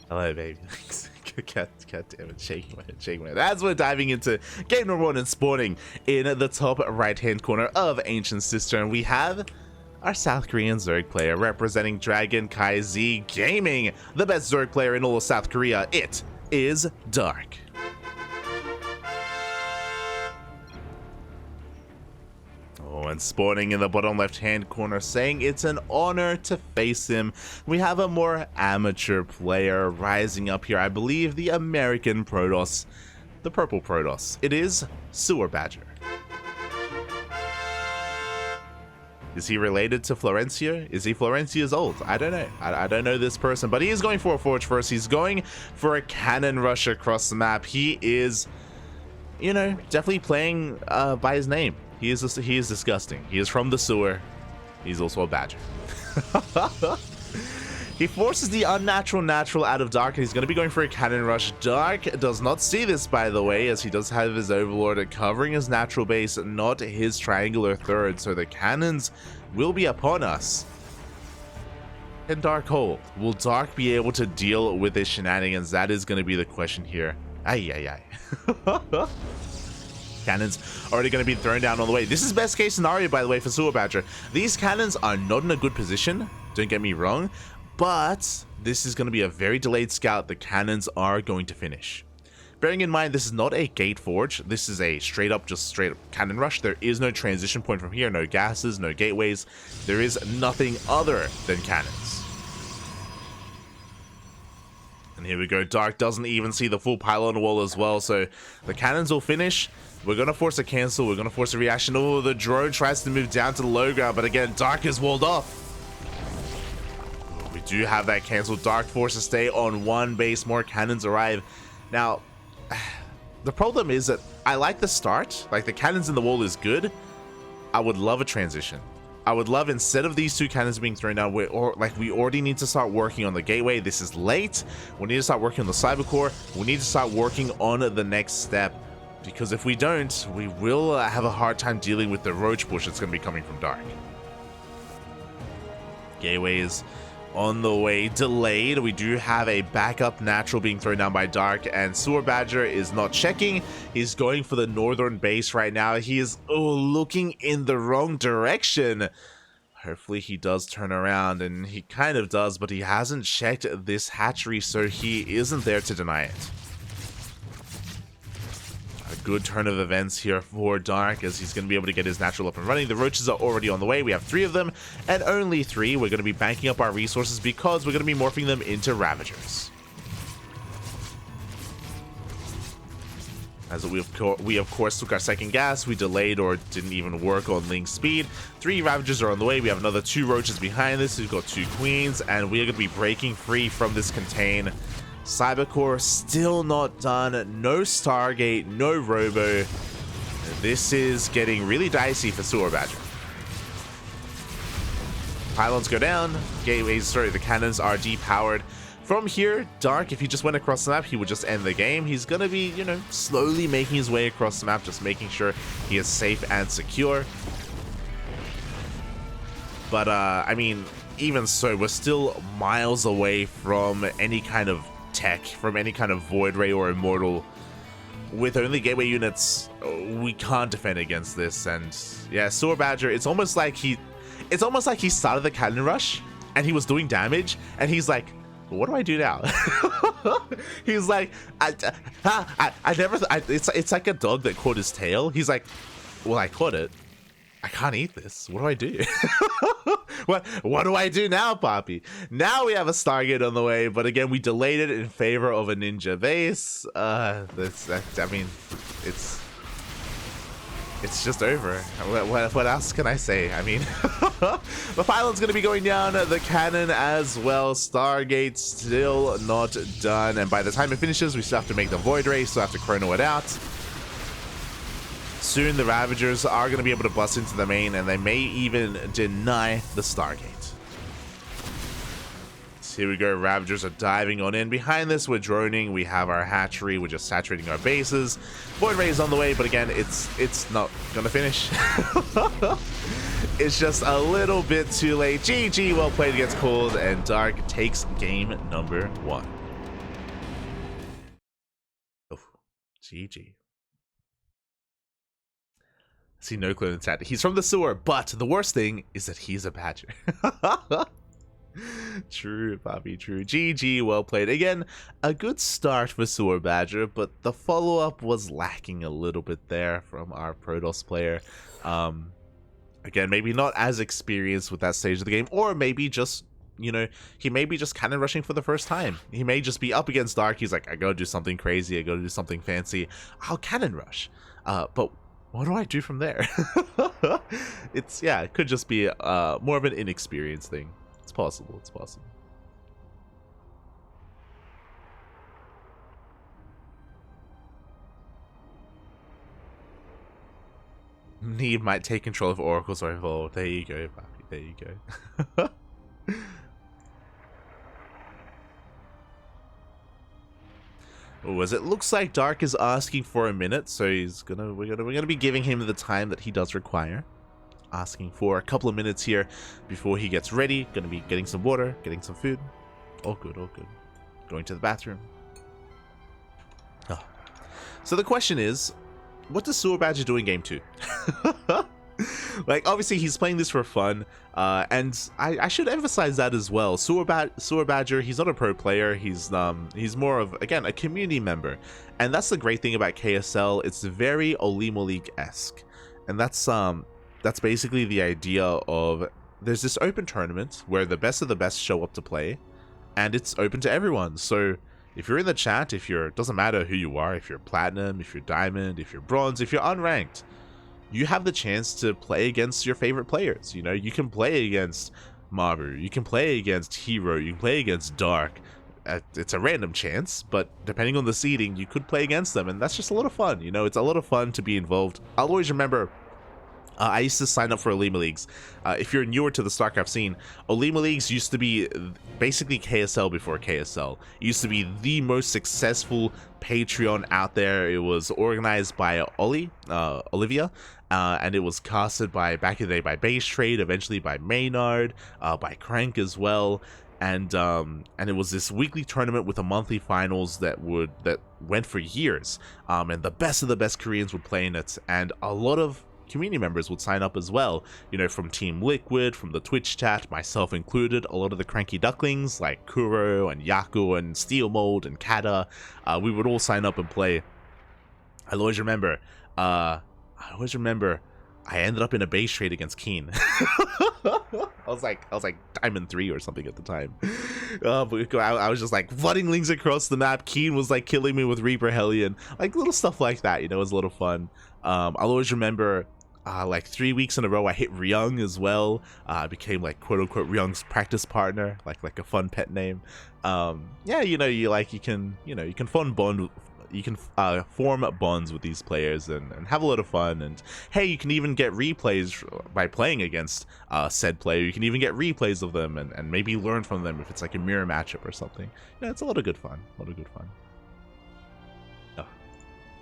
Hello, baby. God damn it, shaking my head. As we're diving into game number 1 and spawning in the top right-hand corner of Ancient Cistern, we have our South Korean Zerg player representing CranKy Z Gaming, the best Zerg player in all of South Korea. It is Dark. Oh, and spawning in the bottom left-hand corner, saying it's an honor to face him. We have a more amateur player rising up here. I believe the American Protoss, the purple Protoss. It is SewerBadger. Is he related to Florencia? Is he Florencia's old? I don't know. I don't know this person, but he is going for a Forge first. He's going for a cannon rush across the map. He is, you know, definitely playing by his name. He is disgusting. He is from the sewer. He's also a badger. He forces the unnatural natural out of Dark, and he's going to be going for a cannon rush. Dark does not see this, by the way, as he does have his Overlord covering his natural base, not his triangular third, so the cannons will be upon us. Can Dark hold? Will Dark be able to deal with his shenanigans? That is going to be the question here. Ay. Cannons already going to be thrown down on the way. This is best case scenario, by the way, for SewerBadger. These cannons are not in a good position, don't get me wrong, but this is going to be a very delayed scout. The cannons are going to finish. Bearing in mind, this is not a gate forge. This is a straight up cannon rush. There is no transition point from here, no gases, no gateways. There is nothing other than cannons. And here we go. Dark doesn't even see the full pylon wall as well, so the cannons will finish. We're going to force a cancel. We're going to force a reaction. Oh, the drone tries to move down to the low ground, but again, Dark is walled off. We do have that cancel. Dark forces stay on one base. More cannons arrive. Now, the problem is that I like the start. Like, the cannons in the wall is good. I would love a transition. I would love, instead of these two cannons being thrown down, we already need to start working on the gateway. This is late. We need to start working on the cyber core. We need to start working on the next step. Because if we don't, we will have a hard time dealing with the roach bush that's going to be coming from Dark. Gateway is on the way, delayed. We do have a backup natural being thrown down by Dark, and SewerBadger is not checking. He's going for the northern base right now. He is looking in the wrong direction. Hopefully he does turn around, and he kind of does, but he hasn't checked this hatchery, so he isn't there to deny it. A good turn of events here for Dark, as he's going to be able to get his natural up and running. The roaches are already on the way. We have 3 of them, and only 3. We're going to be banking up our resources because we're going to be morphing them into Ravagers. As we of course took our second gas, we delayed or didn't even work on Link speed. 3 Ravagers are on the way. We have another 2 roaches behind this. We've got 2 queens, and we are going to be breaking free from this contain. Cybercore still not done. No Stargate, no Robo. This is getting really dicey for SewerBadger. Pylons go down. Gateways, sorry, the cannons are depowered. From here, Dark, if he just went across the map, he would just end the game. He's going to be, you know, slowly making his way across the map, just making sure he is safe and secure. But, I mean, even so, we're still miles away from any kind of tech, from any kind of Void Ray or Immortal. With only gateway units, we can't defend against this. And yeah, SewerBadger, it's almost like he started the cannon rush and he was doing damage, and he's like, what do I do now? He's like, it's like a dog that caught his tail. He's like, well, I caught it. I can't eat this. What do I do? What do I do now, Poppy? Now we have a Stargate on the way, but again, we delayed it in favor of a ninja base. I mean, it's just over. What else can I say? I mean, the pylon's going to be going down, the cannon as well. Stargate still not done, and by the time it finishes, we still have to make the Void Ray, still have to chrono it out. Soon the Ravagers are going to be able to bust into the main, and they may even deny the Stargate. So here we go, Ravagers are diving on in. Behind this, we're droning, we have our hatchery, we're just saturating our bases. Void Ray is on the way, but again, it's not going to finish. It's just a little bit too late. GG, well played, gets called, and Dark takes game number 1. Oh, GG. See no clue in the chat. He's from the sewer, but the worst thing is that he's a badger. True, Bobby, true. GG, well played. Again, a good start for SewerBadger, but the follow-up was lacking a little bit there from our Protoss player. Again, maybe not as experienced with that stage of the game, or maybe just, you know, he may be just cannon rushing for the first time. He may just be up against Dark. He's like, I gotta do something crazy. I gotta do something fancy. I'll cannon rush. But what do I do from there? Yeah, it could just be more of an inexperienced thing. It's possible. It's possible. Neve might take control of Oracle's Rival. There you go, Papi. There you go. Oh, as it looks like Dark is asking for a minute, so we're gonna be giving him the time that he does require. Asking for a couple of minutes here before he gets ready. Gonna be getting some water, getting some food. All good, all good. Going to the bathroom. Oh. So the question is, what does SewerBadger do in game 2? Like, obviously he's playing this for fun, and I should emphasize that as well. SewerBadger, he's not a pro player. He's more of, again, a community member, and that's the great thing about KSL. It's very Olimo League-esque, and that's basically the idea of, there's this open tournament where the best of the best show up to play, and it's open to everyone. So if you're in the chat, doesn't matter who you are, if you're platinum, if you're diamond, if you're bronze, if you're unranked, you have the chance to play against your favorite players. You know, you can play against Maru, you can play against Hero, you can play against Dark. It's a random chance, but depending on the seeding, you could play against them, and that's just a lot of fun. You know, it's a lot of fun to be involved. I'll always remember, I used to sign up for Olima Leagues. If you're newer to the StarCraft scene, Olima Leagues used to be basically KSL before KSL. It used to be the most successful Patreon out there. It was organized by Olivia, and it was casted back in the day by Base Trade, eventually by Maynard, by Crank as well. And it was this weekly tournament with a monthly finals that went for years. And the best of the best Koreans would play in it, and a lot of community members would sign up as well, you know, from Team Liquid, from the Twitch chat, myself included. A lot of the CranKy Ducklings like Kuro and Yaku and Steel Mold and Kata, we would all sign up and play. I always remember I ended up in a base trade against Keen. I was like Diamond 3 or something at the time. I was just like flooding links across the map. Keen was like killing me with Reaper Hellion, like little stuff like that. You know, it was a lot of fun. I'll always remember, like 3 weeks in a row, I hit Ryung as well. I became like quote unquote Ryung's practice partner, like a fun pet name. Yeah, you know, you can form bonds with these players and have a lot of fun. And hey, you can even get replays by playing against said player. You can even get replays of them and maybe learn from them if it's like a mirror matchup or something. Yeah, it's a lot of good fun. A lot of good fun. Oh,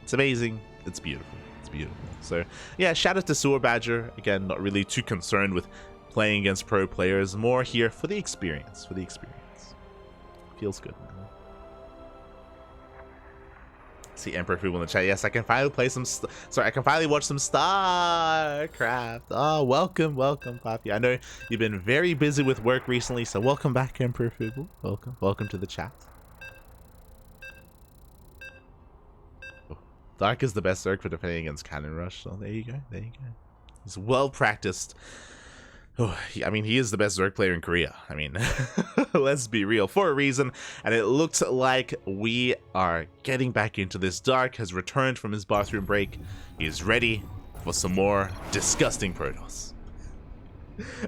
it's amazing. It's beautiful. It's beautiful. So yeah, shout out to SewerBadger. Again, not really too concerned with playing against pro players. More here for the experience. For the experience. Feels good, man. See Emperor Food in the chat. Yes, I can finally play I can finally watch some StarCraft. Oh, welcome, Papi. I know you've been very busy with work recently, so welcome back, Emperor Food. Welcome to the chat. Oh, Dark is the best Zerg for defending against Cannon Rush. So there you go. He's well practiced. Oh, I mean, he is the best Zerg player in Korea. I mean, let's be real, for a reason. And it looks like we are getting back into this. Dark has returned from his bathroom break. He is ready for some more disgusting Protoss.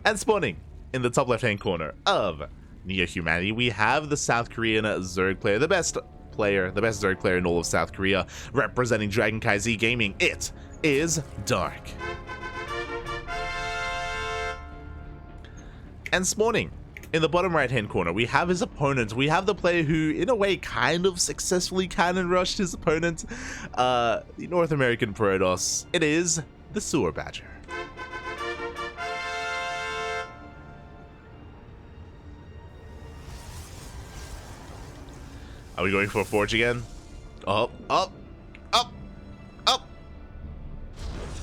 And spawning in the top left-hand corner of Neo Humanity, we have the South Korean Zerg player, the best Zerg player in all of South Korea, representing CranKy Z Gaming. It is Dark. And spawning in the bottom right hand corner, we have his opponent. We have the player who in a way kind of successfully cannon rushed his opponent, the North American Protoss. It is the SewerBadger. Are we going for a forge again? Up, up, up, up.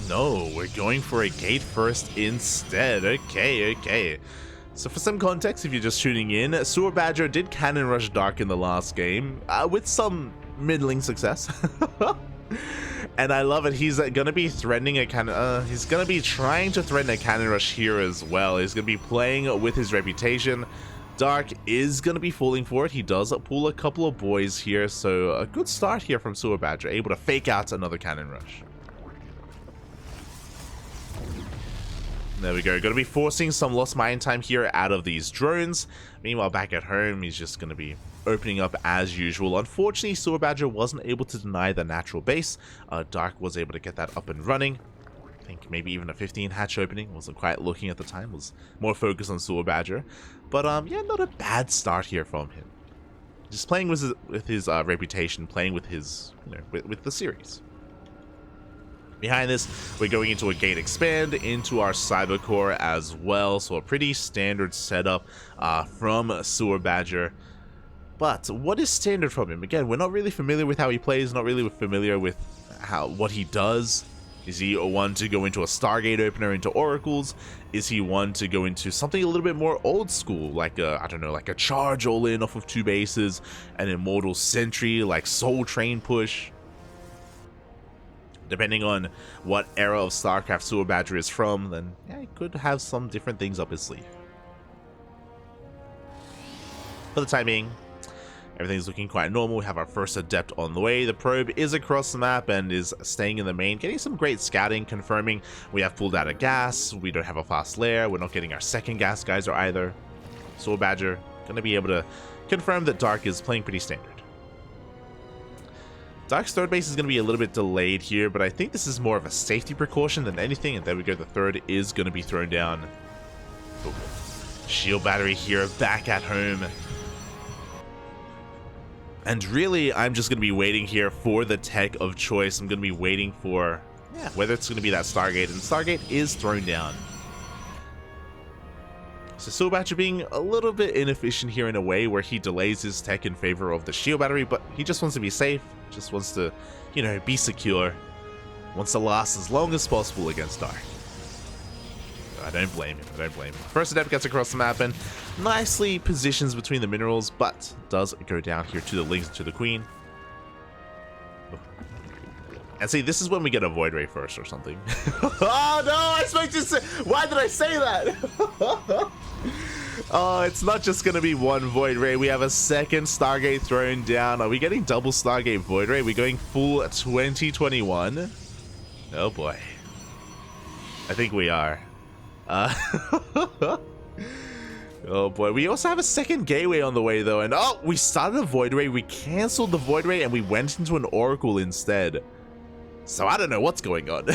No, we're going for a gate first instead. Okay, okay. So for some context, if you're just tuning in, SewerBadger did cannon rush Dark in the last game, with some middling success. And I love it. He's gonna be threatening a cannon. He's gonna be trying to threaten a cannon rush here as well. He's gonna be playing with his reputation. Dark is gonna be falling for it. He does pull a couple of boys here, so a good start here from SewerBadger, able to fake out another cannon rush. There we go. Going to be forcing some lost mine time here out of these drones. Meanwhile, back at home, he's just going to be opening up as usual. Unfortunately, SewerBadger wasn't able to deny the natural base. Dark was able to get that up and running. I think maybe even a 15 hatch opening. Wasn't quite looking at the time. Was more focused on SewerBadger. But yeah, not a bad start here from him. Just playing with his reputation, playing with his, with the series. Behind this, we're going into a gate expand into our cyber core as well, so a pretty standard setup from SewerBadger. But what is standard from him? Again, we're not really familiar with how he plays, not really familiar with what he does. Is he one to go into a Stargate opener into Oracles? Is he one to go into something a little bit more old school, like I don't know, like a charge all in off of 2 bases, an Immortal Sentry, like Soul Train push? Depending on what era of StarCraft SewerBadger is from, then yeah, he could have some different things up his sleeve. For the time being, everything's looking quite normal. We have our first Adept on the way. The probe is across the map and is staying in the main, getting some great scouting, confirming we have pulled out a gas. We don't have a fast lair. We're not getting our second gas geyser either. SewerBadger going to be able to confirm that Dark is playing pretty standard. Dark's third base is going to be a little bit delayed here, but I think this is more of a safety precaution than anything. And there we go, the third is going to be thrown down. Ooh. Shield battery here, back at home. And really, I'm just going to be waiting here for the tech of choice. I'm going to be waiting for, whether it's going to be that Stargate. And Stargate is thrown down. So SewerBadger being a little bit inefficient here in a way where he delays his tech in favor of the shield battery, but he just wants to be safe, just wants to, be secure, wants to last as long as possible against Dark. I don't blame him, I don't blame him. First Adept gets across the map and nicely positions between the minerals, but does go down here to the Lynx, to the Queen. And see, this is when we get a Void Ray first or something. Oh no, I expect to say, why did I say that? Oh, it's not just gonna be one Void Ray. We have a second Stargate thrown down. Are we getting double Stargate Void Ray? We're going full 2021. Oh boy. I think we are. Oh boy, we also have a second gateway on the way though, and oh, we started a Void Ray, we canceled the Void Ray, and we went into an Oracle instead. So I don't know what's going on.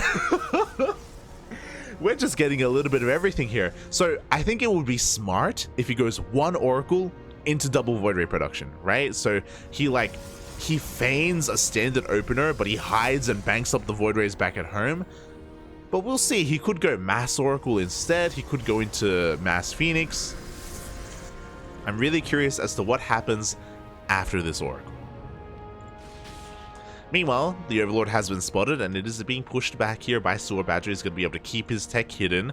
We're just getting a little bit of everything here. So I think it would be smart if he goes one Oracle into double Void Ray production, right? So he feigns a standard opener, but he hides and banks up the Void Rays back at home. But we'll see. He could go Mass Oracle instead. He could go into Mass Phoenix. I'm really curious as to what happens after this Oracle. Meanwhile, the Overlord has been spotted, and it is being pushed back here by SewerBadger. He's going to be able to keep his tech hidden.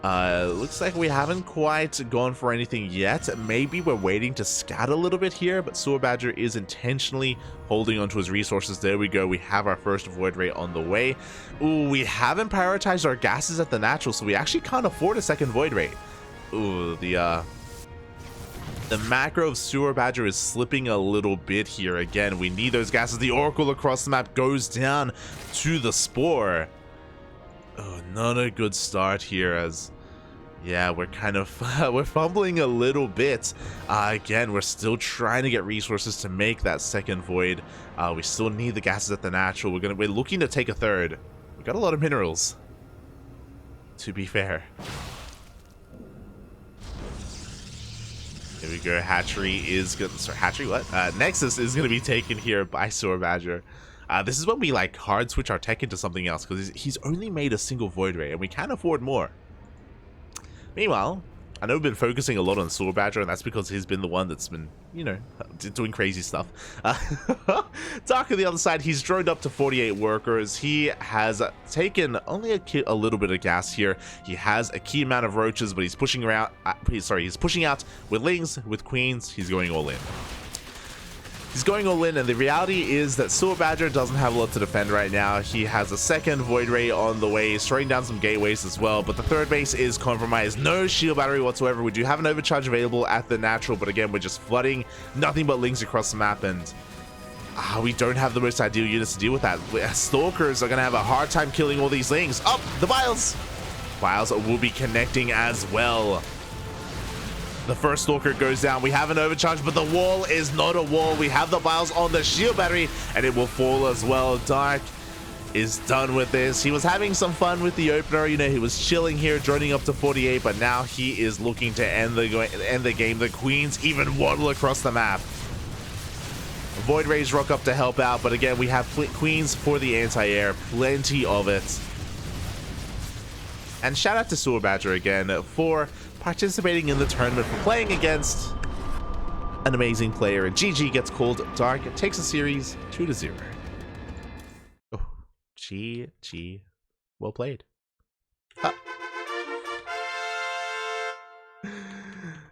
Looks like we haven't quite gone for anything yet. Maybe we're waiting to scout a little bit here, but SewerBadger is intentionally holding onto his resources. There we go. We have our first Void Ray on the way. Ooh, we haven't prioritized our gases at the natural, so we actually can't afford a second Void Ray. Ooh, the macro of SewerBadger is slipping a little bit here. Again, we need those gases. The Oracle across the map goes down to the Spore. Oh, not a good start here, as yeah, we're kind of we're fumbling a little bit. Again, we're still trying to get resources to make that second Void. We still need the gases at the natural. We're looking to take a third. We got a lot of minerals, to be fair. Here we go. Hatchery is good. Sorry, Hatchery, what? Nexus is going to be taken here by SewerBadger. This is when we hard switch our tech into something else, because he's only made a single Void Ray and we can't afford more. Meanwhile, I know we've been focusing a lot on SewerBadger, and that's because he's been the one that's been, you know, doing crazy stuff. Dark on the other side, he's droned up to 48 workers. He has taken only a little bit of gas here. He has a key amount of roaches, but he's pushing around. He's pushing out with lings, with queens. He's going all in. He's going all in, and the reality is that SewerBadger doesn't have a lot to defend right now. He has a second Void Ray on the way, throwing down some gateways as well, but the third base is compromised. No shield battery whatsoever. We do have an overcharge available at the natural, but again, we're just flooding nothing but lings across the map, and we don't have the most ideal units to deal with that. Stalkers are going to have a hard time killing all these lings. Oh, the vials! Vials will be connecting as well. The first Stalker goes down. We have an overcharge, but the wall is not a wall. We have the vials on the shield battery, and it will fall as well. Dark is done with this. He was having some fun with the opener. You know, he was chilling here, droning up to 48, but now he is looking to end the game. The queens even waddle across the map. Void Rays rock up to help out, but again, we have queens for the anti-air. Plenty of it. And shout out to SewerBadger again for participating in the tournament, for playing against an amazing player, and GG gets called. Dark takes a series 2-0. Oh, GG. Well played.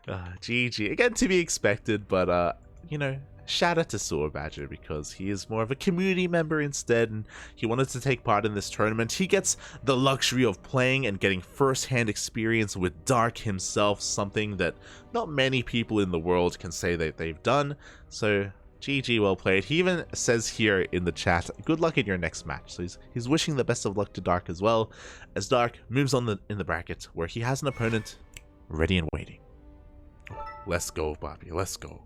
GG. Again, to be expected, but, you know, shout out to SewerBadger because he is more of a community member instead, and he wanted to take part in this tournament. He gets the luxury of playing and getting first-hand experience with Dark himself, something that not many people in the world can say that they've done. So GG, well played. He even says here in the chat, good luck in your next match. So he's wishing the best of luck to Dark as well, as Dark moves on in the bracket where he has an opponent ready and waiting. Let's go, Bobby. Let's go.